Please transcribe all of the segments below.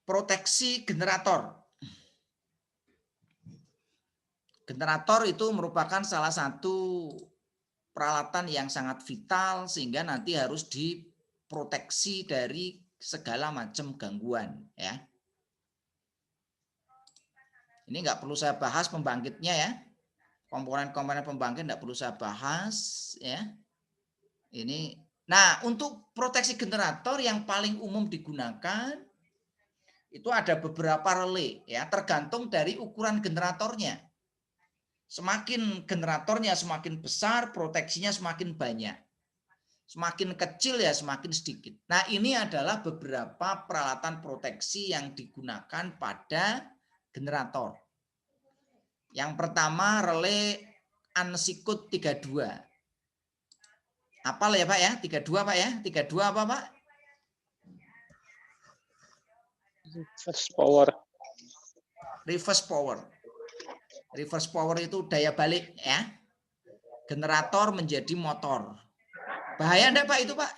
proteksi generator. Generator itu merupakan salah satu peralatan yang sangat vital sehingga nanti harus diproteksi dari segala macam gangguan, ya. Ini nggak perlu saya bahas pembangkitnya, ya. Komponen-komponen pembangkit nggak perlu saya bahas, ya. Ini, nah, untuk proteksi generator yang paling umum digunakan itu ada beberapa relay, ya, tergantung dari ukuran generatornya. Semakin generatornya semakin besar, proteksinya semakin banyak. Semakin kecil ya semakin sedikit. Nah, ini adalah beberapa peralatan proteksi yang digunakan pada generator. Yang pertama relay unsecured 32. Apal ya Pak ya? 32 Pak ya? 32 apa Pak? Reverse power. Reverse power. Reverse power itu daya balik, ya. Generator menjadi motor. Bahaya enggak Pak itu Pak?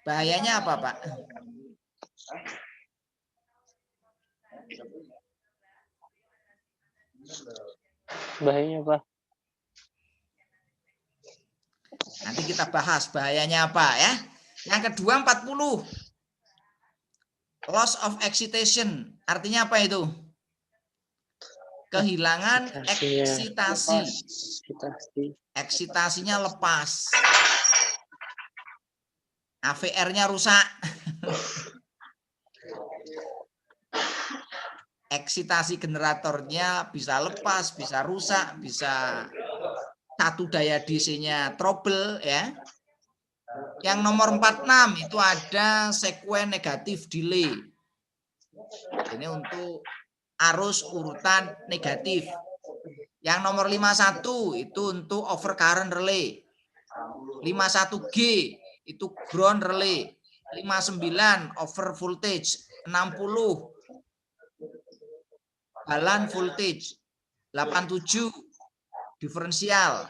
Bahayanya apa Pak? Bahayanya apa? Nanti kita bahas bahayanya apa, ya. Yang kedua 40. Loss of excitation. Artinya apa itu? Kehilangan eksitasi. Eksitasinya lepas. AVR-nya rusak. Eksitasi generatornya bisa lepas, bisa rusak, bisa satu daya DC-nya trouble, ya. Yang nomor 46 itu ada sekuen negatif delay. Ini untuk arus urutan negatif. Yang nomor 51 itu untuk overcurrent relay. 51G itu ground relay. 59 over voltage. 60 balan voltage. 87 diferensial.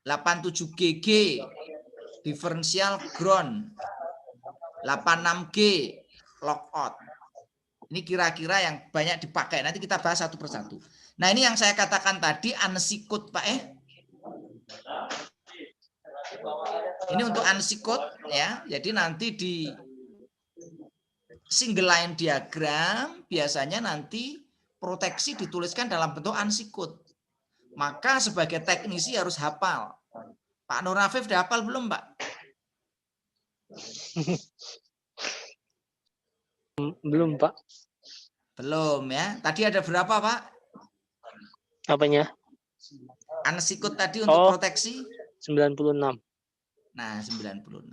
87GG diferensial ground. 86G lockout. Ini kira-kira yang banyak dipakai. Nanti kita bahas satu persatu. Nah, ini yang saya katakan tadi unsecured Pak, Ini untuk unsecured, ya. Jadi nanti di single line diagram biasanya nanti proteksi dituliskan dalam bentuk unsecured. Maka sebagai teknisi harus hafal. Pak Nur Afif udah hafal belum, Pak? Belum, Pak. Belum, ya. Tadi ada berapa, Pak? Apanya? Unsecured tadi untuk proteksi 96. Nah, 96.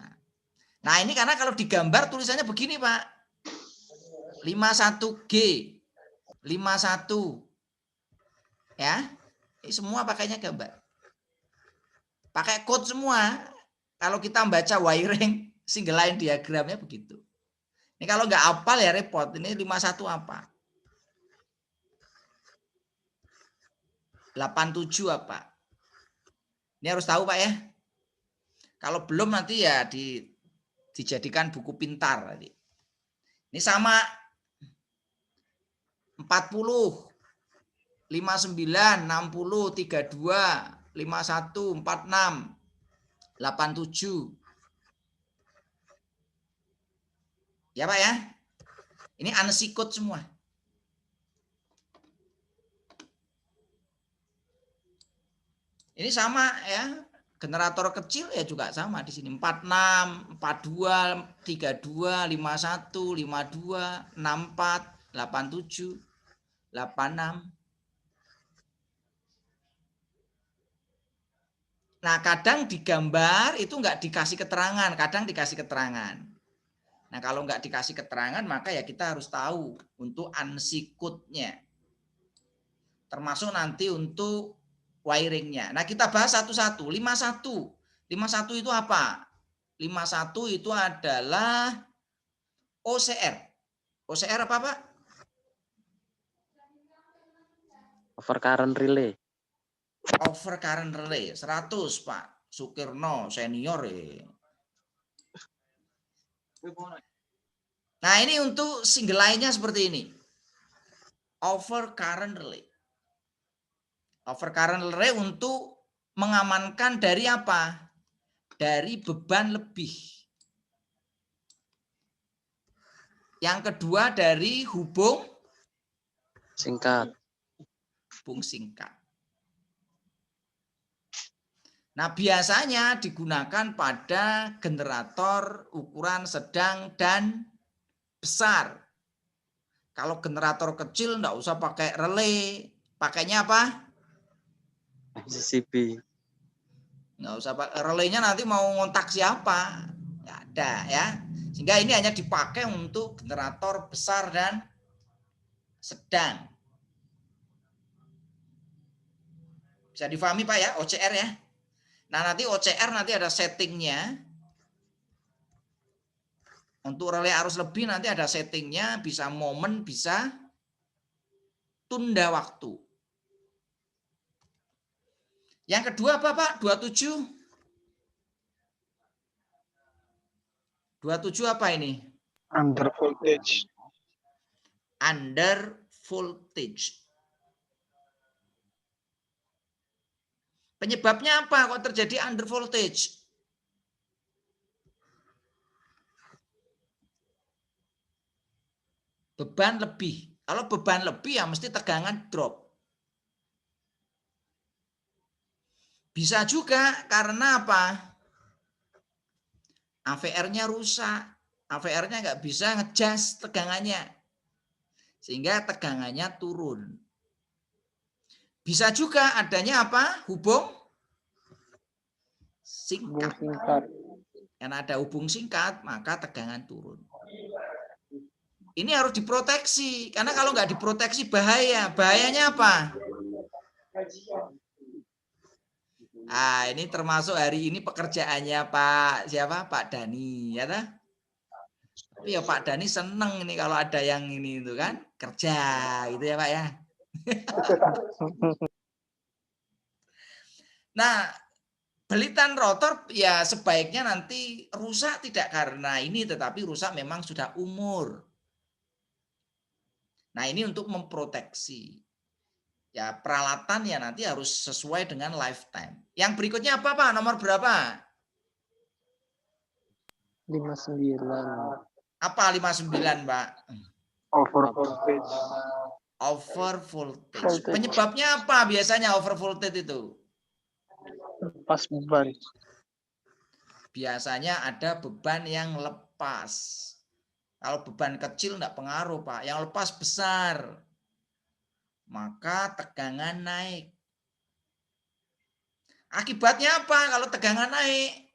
Nah, ini karena kalau digambar tulisannya begini, Pak. 51G. 51. Ya. Ini semua pakainya gambar. Pakai code semua. Kalau kita membaca wiring single line diagramnya begitu. Ini kalau nggak hafal ya repot. Ini 51 apa? 87 apa? Ini harus tahu Pak ya. Kalau belum nanti ya dijadikan buku pintar tadi. Ini sama 40, 59, 60, 32, 51, 46, 87. Ya Pak ya. Ini unsecured semua. Ini sama ya. Generator kecil ya juga sama di sini 46, 42, 32, 51, 52, 64, 87, 86. Nah, kadang digambar itu nggak dikasih keterangan, kadang dikasih keterangan. Nah, kalau nggak dikasih keterangan maka ya kita harus tahu untuk unsecured-nya. Termasuk nanti untuk wiringnya. Nah, kita bahas satu-satu. 51. 51 itu apa? 51 itu adalah OCR. OCR apa, Pak? Overcurrent relay. Overcurrent relay. 100, Pak. Sukirno, senior. Nah, ini untuk single line-nya seperti ini. Over current relay. Over current relay untuk mengamankan dari apa? Dari beban lebih. Yang kedua dari hubung Singkat. singkat. Nah, biasanya digunakan pada generator ukuran sedang dan besar. Kalau generator kecil enggak usah pakai relay. Pakainya apa? CCP. Nggak usah pakai relaynya, nanti mau ngontak siapa? Nggak ada ya. Sehingga ini hanya dipakai untuk generator besar dan sedang. Bisa difahami Pak ya, OCR ya. Nah, nanti OCR nanti ada settingnya. Untuk relay arus lebih nanti ada settingnya, bisa momen, bisa tunda waktu. Yang kedua apa Pak? 27. 27 apa ini? Under voltage. Under voltage. Penyebabnya apa kok terjadi under voltage? Beban lebih. Kalau beban lebih ya mesti tegangan drop. Bisa juga karena apa? AVR-nya rusak. AVR-nya nggak bisa ngejust tegangannya. Sehingga tegangannya turun. Bisa juga adanya apa? Hubung singkat. Karena ada hubung singkat, maka tegangan turun. Ini harus diproteksi. Karena kalau nggak diproteksi bahaya. Bahayanya apa? Ah, ini termasuk hari ini pekerjaannya Pak siapa? Pak Dani, ya tak? Tapi ya Pak Dani seneng ini kalau ada yang ini itu kan kerja, gitu ya Pak ya. Nah, belitan rotor ya sebaiknya nanti rusak tidak karena ini, tetapi rusak memang sudah umur. Nah, ini untuk memproteksi. Ya peralatan ya nanti harus sesuai dengan lifetime. Yang berikutnya apa Pak? Nomor berapa? 59. Apa 59 Pak? Over voltage. Over voltage. Penyebabnya apa biasanya over voltage itu? Pas beban. Biasanya ada beban yang lepas. Kalau beban kecil enggak pengaruh Pak. Yang lepas besar. Maka tegangan naik. Akibatnya apa kalau tegangan naik?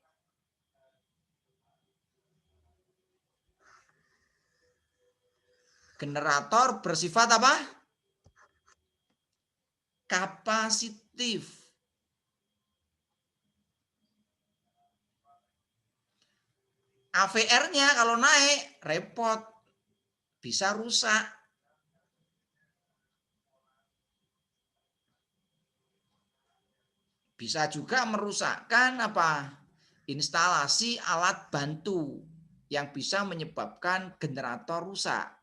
Generator bersifat apa? Kapasitif. AVR-nya kalau naik repot. Bisa rusak. Bisa juga merusakkan apa? Instalasi alat bantu yang bisa menyebabkan generator rusak.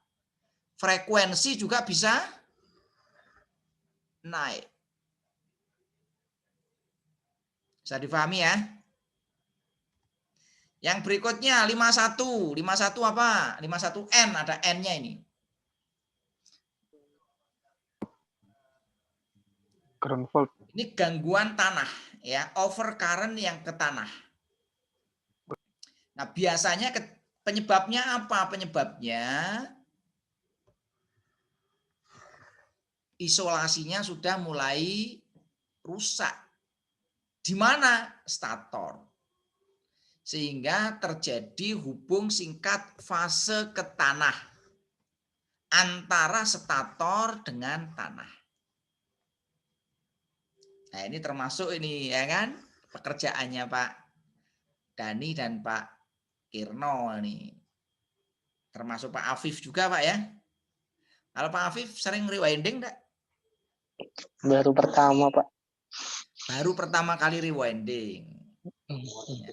Frekuensi juga bisa naik. Bisa difahami ya? Yang berikutnya 51. 51 apa? 51N, ada N-nya ini. Ground fault. Ini gangguan tanah ya, over current yang ke tanah. Nah, biasanya penyebabnya apa? Penyebabnya isolasinya sudah mulai rusak. Di mana? Stator. Sehingga terjadi hubung singkat fase ke tanah antara stator dengan tanah. Nah, ini termasuk ini ya kan pekerjaannya Pak Dani dan Pak Kirno nih. Termasuk Pak Afif juga Pak ya. Kalau Pak Afif sering rewinding enggak? Baru pertama Pak. Baru pertama kali rewinding. Ya.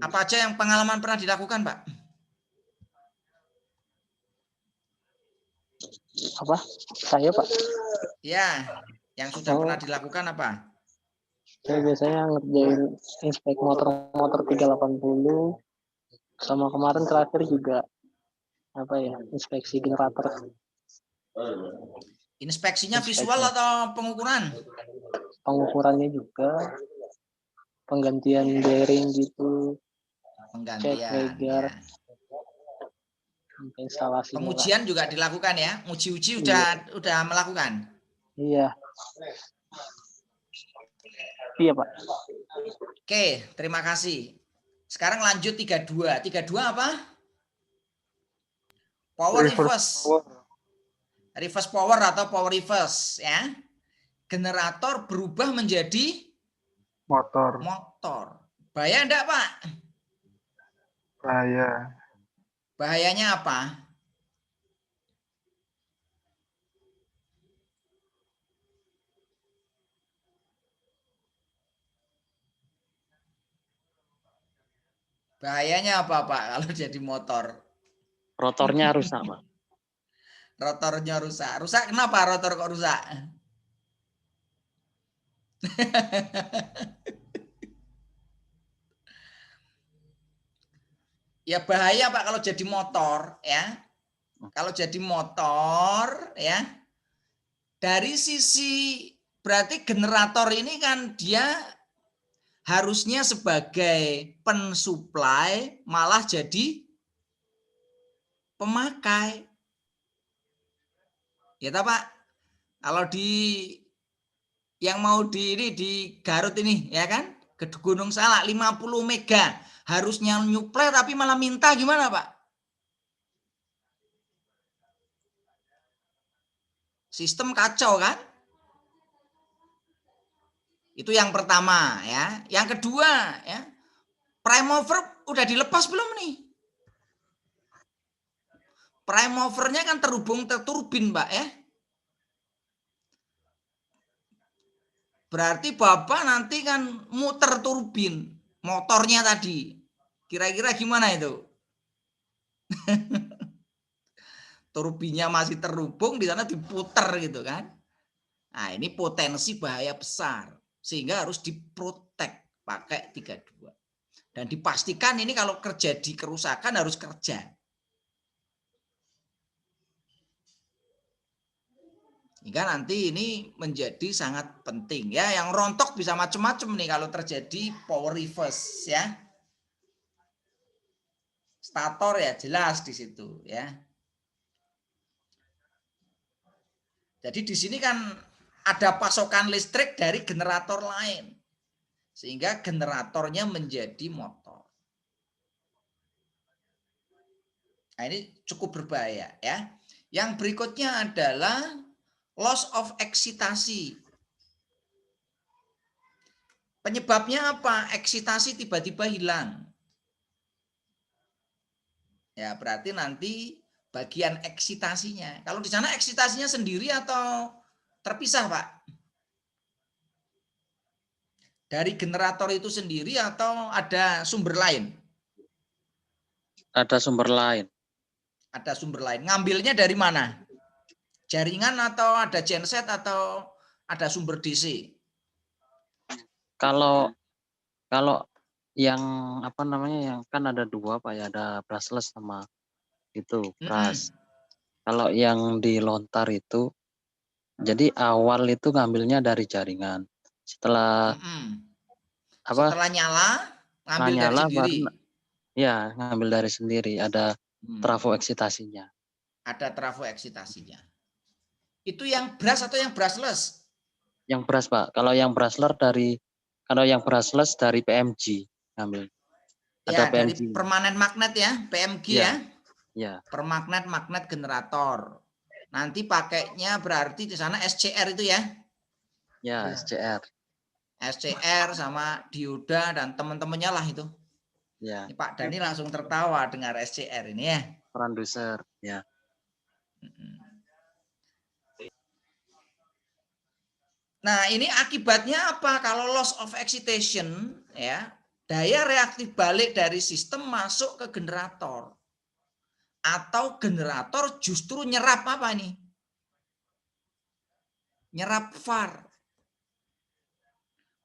Apa aja yang pengalaman pernah dilakukan, Pak? Apa? Saya, Pak. Ya, yang sudah pernah dilakukan apa? Saya biasanya ngerjain inspek motor-motor 380, sama kemarin terakhir juga apa ya, inspeksi generator. Inspeksinya visual Inspeknya. atau pengukuran? Pengukurannya juga, penggantian bearing gitu, cek Penggantian, regar, ya. sampai instalasinya, Pak. Pengujian juga dilakukan ya? Uji-uji Iya. udah melakukan? Iya. Iya, Pak. Oke, terima kasih. Sekarang lanjut 32. 32 apa? Power reverse. Reverse power atau power reverse ya. Generator berubah menjadi Motor. Bahaya enggak, Pak? Bahaya. Bahayanya apa? Bahayanya apa, Pak, kalau jadi motor? Rotornya rusak, Pak. Rotornya rusak. Rusak kenapa rotor kok rusak? Ya bahaya, Pak, kalau jadi motor ya. Kalau jadi motor ya. Dari sisi berarti generator ini kan dia harusnya sebagai pensuplai malah jadi pemakai. Ya tak, Pak? Kalau di yang mau di Garut ini ya kan, ke Gunung Salak 50 mega harusnya nyuplai tapi malah minta, gimana, Pak? Sistem kacau kan? Itu yang pertama ya. Yang kedua ya, prime mover udah dilepas belum nih? Prime movernya kan terhubung ke turbin, Pak ya. Berarti Bapak nanti kan muter turbin motornya tadi. Kira-kira gimana itu? Turbinnya masih terhubung, di sana diputer gitu kan. Nah, ini potensi bahaya besar. Sehingga harus diprotek pakai 32. Dan dipastikan ini kalau terjadi kerusakan harus kerja. Hingga nanti ini menjadi sangat penting ya. Yang rontok bisa macam-macam nih kalau terjadi power reverse ya. Stator ya jelas di situ ya. Jadi di sini kan ada pasokan listrik dari generator lain. Sehingga generatornya menjadi motor. Nah, ini cukup berbahaya ya. Yang berikutnya adalah loss of eksitasi. Penyebabnya apa? Eksitasi tiba-tiba hilang. Ya, berarti nanti bagian eksitasinya. Kalau di sana eksitasinya sendiri atau terpisah, Pak? Dari generator itu sendiri atau ada sumber lain? Ada sumber lain. Ada sumber lain. Ngambilnya dari mana? Jaringan atau ada genset atau ada sumber DC? Kalau yang apa namanya, yang kan ada dua, Pak ya, ada brushless sama itu brush. Kalau yang di lontar itu, jadi awal itu ngambilnya dari jaringan. Setelah Setelah nyala, ngambil dari nyala sendiri. baru ya ngambil dari sendiri, ada trafo eksitasinya. Ada trafo eksitasinya. Itu yang brush atau yang brushless? Yang brush, Pak. Kalau yang brushless dari PMG ngambil. Ya, Ada dari PMG. permanen magnet ya, PMG ya. Ya. Permagnet-magnet generator. Nanti pakainya berarti di sana SCR itu ya? Ya, SCR. SCR sama dioda dan teman-temannya lah itu. Ya. Ini Pak Dani langsung tertawa dengar SCR ini ya. Transducer, ya. Nah, ini akibatnya apa? Kalau loss of excitation ya, Daya reaktif balik dari sistem masuk ke generator. Atau generator justru nyerap apa nih? Nyerap VAR.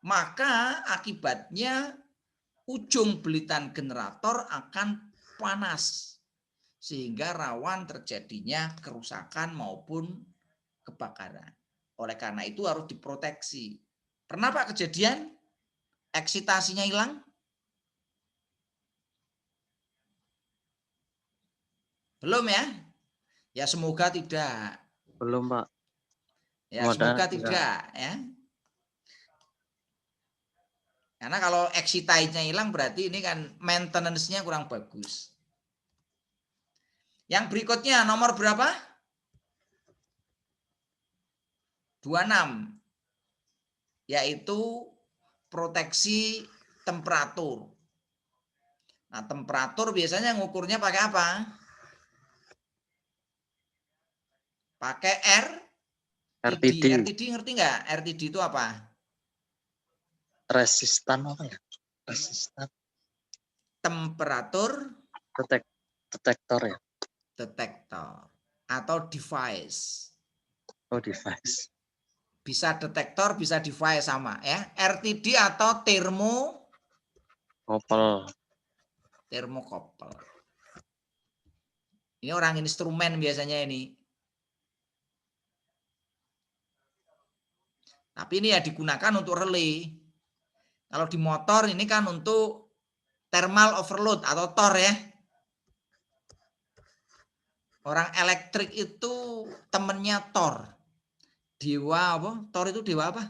Maka akibatnya ujung belitan generator akan panas. Sehingga rawan terjadinya kerusakan maupun kebakaran. Oleh karena itu harus diproteksi. Pernah Pak kejadian eksitasinya hilang? Belum ya? Ya semoga tidak. Belum, Pak. Ya semoga tidak ya. Karena kalau excitanya hilang berarti ini kan maintenance-nya kurang bagus. Yang berikutnya nomor berapa? 26. Yaitu proteksi temperatur. Nah, temperatur biasanya ngukurnya pakai apa? Pakai RTD. RTD ngerti nggak? RTD itu apa? Resistan apa ya? Resistan. Temperatur detektor ya? Detektor atau device. Oh, device. Bisa detektor, bisa device sama ya. RTD atau termokopel. Ini orang instrumen biasanya ini. Tapi ini ya digunakan untuk relay. Kalau di motor ini kan untuk thermal overload atau TOR ya. Orang elektrik itu temennya TOR. Dewa apa? TOR itu dewa apa?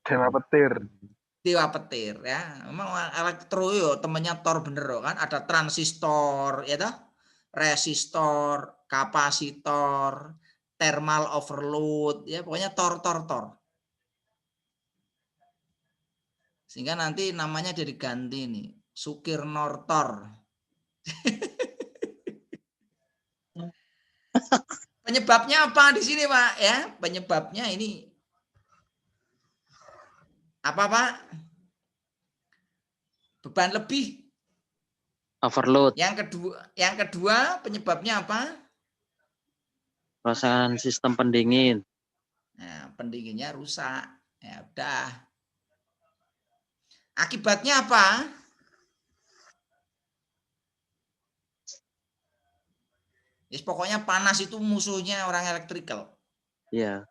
Dewa petir. Dewa petir ya. Memang elektro yo temennya TOR bener kan. Ada transistor ya toh. Resistor, kapasitor, thermal overload ya pokoknya TOR. Sehingga nanti namanya jadi ganti nih, Sukirnortor. Penyebabnya apa di sini, Pak? Ya, penyebabnya ini apa, Pak? Beban lebih. Overload. Yang kedua penyebabnya apa? Perasaan sistem pendingin. Nah, pendinginnya rusak. Ya udah. Akibatnya apa? Pokoknya panas itu musuhnya orang elektrikal. Iya.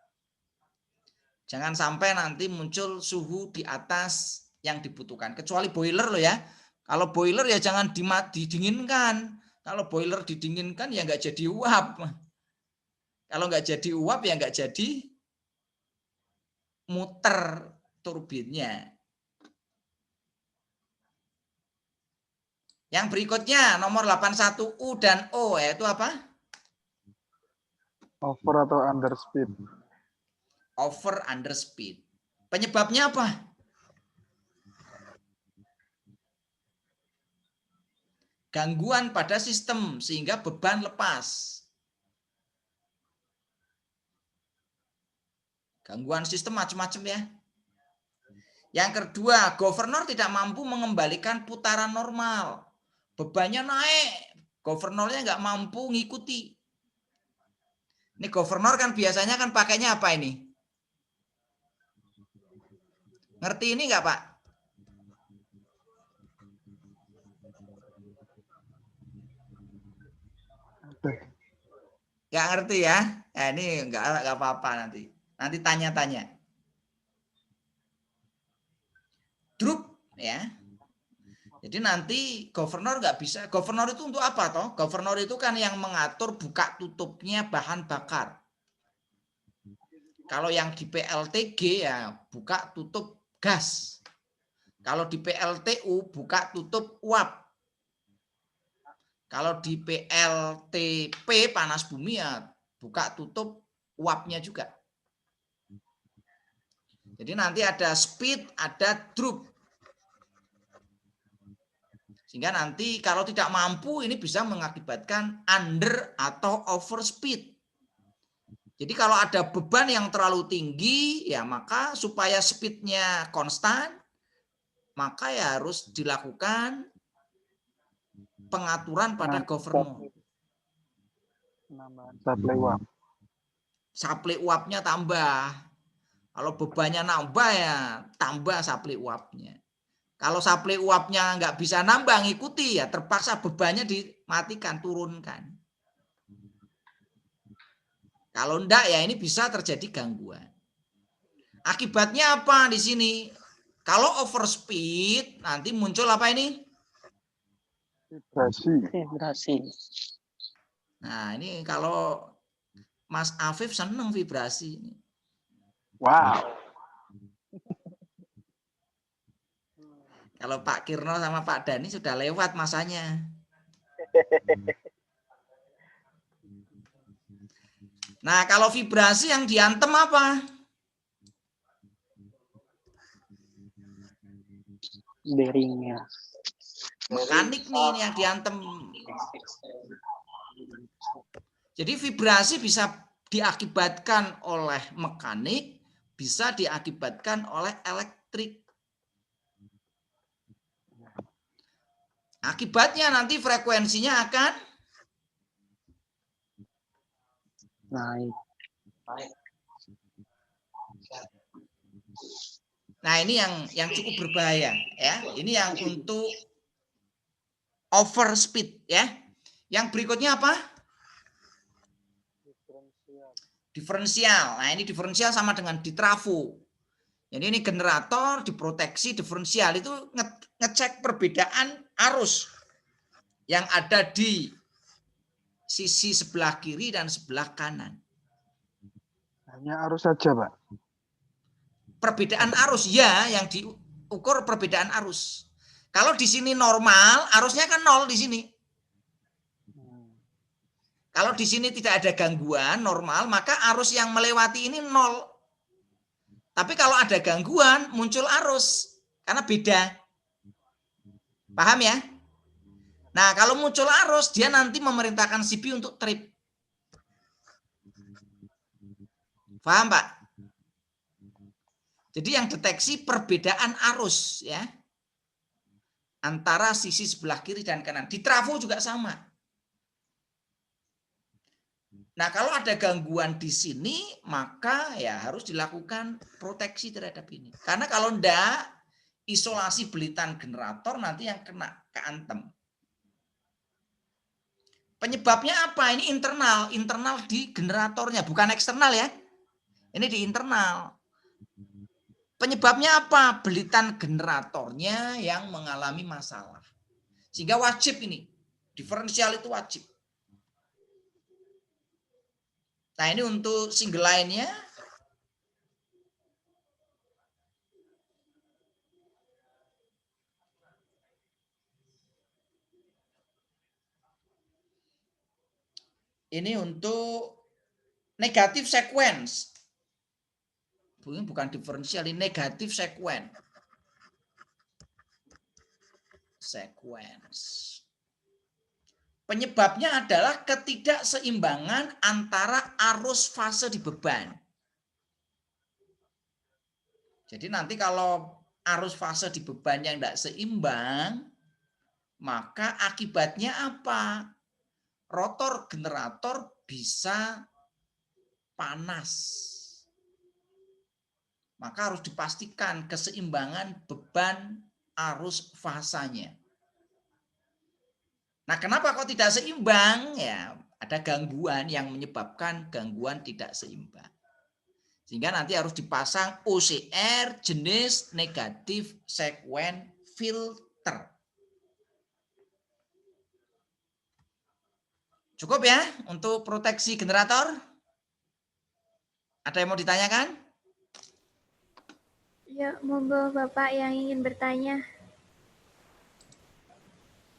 Jangan sampai nanti muncul suhu di atas yang dibutuhkan. Kecuali boiler loh ya. Kalau boiler ya jangan didinginkan. Kalau boiler didinginkan ya nggak jadi uap. Kalau nggak jadi uap ya nggak jadi muter turbinnya. Yang berikutnya nomor 81U dan O yaitu apa? Over atau under speed. Over under speed. Penyebabnya apa? Gangguan pada sistem sehingga beban lepas. Gangguan sistem macam-macam ya. Yang kedua, governor tidak mampu mengembalikan putaran normal. Bebannya naik, governornya nggak mampu ngikuti. Ini governor kan biasanya kan pakainya apa ini? Ngerti ini nggak Pak? Nggak ngerti ya? Nah, ini nggak apa-apa nanti. Nanti tanya-tanya. Drup ya. Jadi nanti governor nggak bisa. Governor itu untuk apa toh? Governor itu kan yang mengatur buka tutupnya bahan bakar. Kalau yang di PLTG ya buka tutup gas. Kalau di PLTU buka tutup uap. Kalau di PLTP panas bumi ya buka tutup uapnya juga. Jadi nanti ada speed, ada drop. Sehingga nanti kalau tidak mampu ini bisa mengakibatkan under atau over speed. Jadi kalau ada beban yang terlalu tinggi, ya maka supaya speednya konstan, maka ya harus dilakukan pengaturan pada governor. Supply uap. Supply uapnya tambah. Kalau bebannya nambah ya tambah supply uapnya. Kalau supply uapnya nggak bisa nambah, ngikuti ya terpaksa bebannya dimatikan, turunkan. Kalau enggak ya ini bisa terjadi gangguan. Akibatnya apa di sini? Kalau overspeed nanti muncul apa ini? Vibrasi. Nah ini kalau Mas Afif seneng vibrasi. Wow. Kalau Pak Kirno sama Pak Dani sudah lewat masanya. Nah kalau vibrasi yang diantem apa? Bearingnya. Mekanik nih ini yang diantem. Jadi vibrasi bisa diakibatkan oleh mekanik, bisa diakibatkan oleh elektrik. Akibatnya nanti frekuensinya akan naik. Nah, ini yang cukup berbahaya ya. Ini yang untuk overspeed ya. Yang berikutnya apa? Diferensial. Nah, ini diferensial sama dengan di trafo. Jadi ini generator diproteksi diferensial itu ngecek perbedaan arus yang ada di sisi sebelah kiri dan sebelah kanan. Hanya arus saja, Pak. Perbedaan arus ya, yang diukur perbedaan arus. Kalau di sini normal, arusnya kan 0 di sini. Kalau di sini tidak ada gangguan normal, maka arus yang melewati ini 0. Tapi kalau ada gangguan, muncul arus. Karena beda. Paham ya? Nah, kalau muncul arus, dia nanti memerintahkan CPU untuk trip. Paham, Pak? Jadi yang deteksi perbedaan arus ya. Antara sisi sebelah kiri dan kanan. Di trafo juga sama. Nah, kalau ada gangguan di sini, maka ya harus dilakukan proteksi terhadap ini. Karena kalau enggak, isolasi belitan generator nanti yang kena keantem. Penyebabnya apa? Ini internal di generatornya, bukan eksternal ya. Ini di internal. Penyebabnya apa? Belitan generatornya yang mengalami masalah. Sehingga wajib ini, diferensial itu wajib. Nah ini untuk single line-nya. Ini untuk negatif sequence. Bukan diferensial, ini negatif sequence. Penyebabnya adalah ketidakseimbangan antara arus fase di beban. Jadi nanti kalau arus fase di beban yang tidak seimbang, maka akibatnya apa? Rotor generator bisa panas. Maka harus dipastikan keseimbangan beban arus fasanya. Nah, kenapa kok tidak seimbang? Ya, ada gangguan yang menyebabkan gangguan tidak seimbang. Sehingga nanti harus dipasang OCR jenis negatif sequence filter. Cukup ya untuk proteksi generator? Ada yang mau ditanyakan? Ya, monggo Bapak yang ingin bertanya.